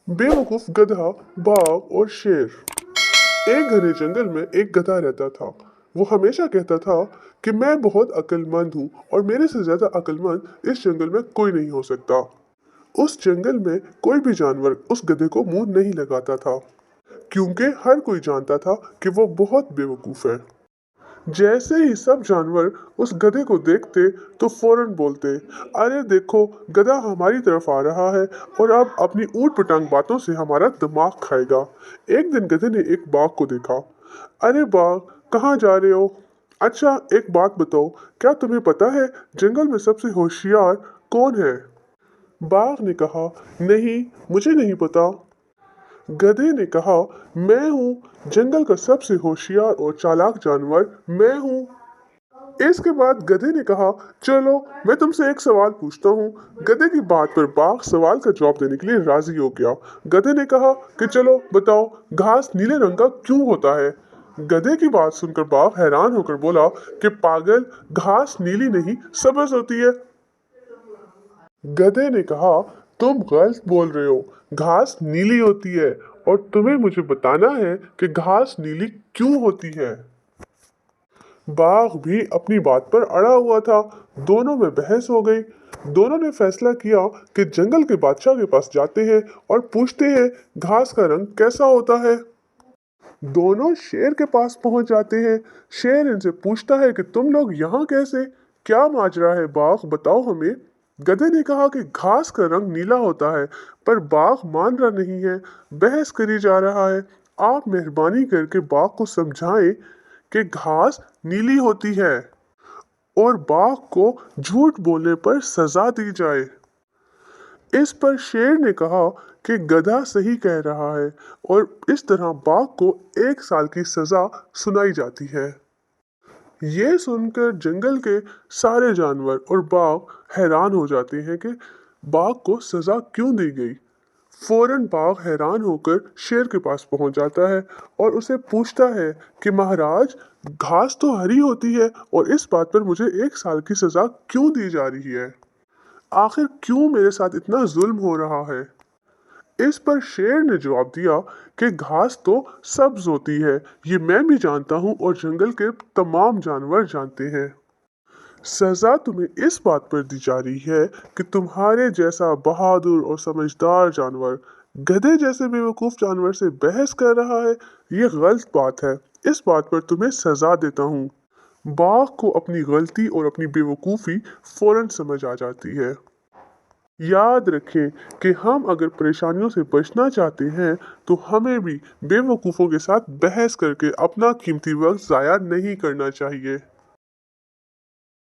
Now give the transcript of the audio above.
बेवकूफ गधा, बाघ और शेर। एक घने जंगल में एक गधा रहता था। वो हमेशा कहता था कि मैं बहुत अक्लमंद हूँ और मेरे से ज्यादा अक्लमंद इस जंगल में कोई नहीं हो सकता। उस जंगल में कोई भी जानवर उस गधे को मुंह नहीं लगाता था, क्योंकि हर कोई जानता था कि वो बहुत बेवकूफ है। जैसे ही सब जानवर उस गधे को देखते तो फौरन बोलते, अरे देखो, गधा हमारी तरफ आ रहा है और अब अपनी ऊट पटांग बातों से हमारा दिमाग खाएगा। एक दिन गधे ने एक बाघ को देखा। अरे बाघ, कहाँ जा रहे हो? अच्छा, एक बात बताओ, क्या तुम्हें पता है जंगल में सबसे होशियार कौन है? बाघ ने कहा, नहीं, मुझे नहीं पता। गधे ने कहा, मैं हूँ जंगल का सबसे होशियार और चालाक जानवर, मैं हूँ। इसके बाद गधे ने कहा, चलो मैं तुमसे एक सवाल पूछता हूँ। गधे की बात पर बाघ सवाल का जवाब देने के लिए राजी हो गया। गधे ने कहा कि चलो बताओ, घास नीले रंग का क्यों होता है? गधे की बात सुनकर बाघ हैरान होकर बोला कि पागल, घास नीली नहीं सब्ज होती है। गधे ने कहा, तुम गलत बोल रहे हो, घास नीली होती है और तुम्हें मुझे बताना है कि घास नीली क्यों होती है। बाघ भी अपनी बात पर अड़ा हुआ था। दोनों में बहस हो गई। दोनों ने फैसला किया कि जंगल के बादशाह के पास जाते हैं और पूछते हैं घास का रंग कैसा होता है। दोनों शेर के पास पहुंच जाते हैं। शेर इनसे पूछता है कि तुम लोग यहाँ कैसे? क्या माजरा है बाघ, बताओ हमें। गधे ने कहा कि घास का रंग नीला होता है, पर बाघ मान रहा नहीं है, बहस करी जा रहा है। आप मेहरबानी करके बाघ को समझाएं कि घास नीली होती है और बाघ को झूठ बोलने पर सजा दी जाए। इस पर शेर ने कहा कि गधा सही कह रहा है और इस तरह बाघ को 1 साल की सजा सुनाई जाती है। ये सुनकर जंगल के सारे जानवर और बाघ हैरान हो जाते हैं कि बाघ को सजा क्यों दी गई। फौरन बाघ हैरान होकर शेर के पास पहुंच जाता है और उसे पूछता है कि महाराज, घास तो हरी होती है और इस बात पर मुझे 1 साल की सजा क्यों दी जा रही है? आखिर क्यों मेरे साथ इतना जुल्म हो रहा है? इस पर शेर ने जवाब दिया कि घास तो सब्ज होती है, ये मैं भी जानता हूँ और जंगल के तमाम जानवर जानते हैं। सजा तुम्हें इस बात पर दी जा रही है कि तुम्हारे जैसा बहादुर और समझदार जानवर गधे जैसे बेवकूफ जानवर से बहस कर रहा है। ये गलत बात है। इस बात पर तुम्हें सजा देता हूँ। बाघ को अपनी गलती और अपनी बेवकूफ़ी फौरन समझ आ जाती है। याद रखें कि हम अगर परेशानियों से बचना चाहते हैं तो हमें भी बेवकूफ़ों के साथ बहस करके अपना कीमती वक्त ज़ाया नहीं करना चाहिए।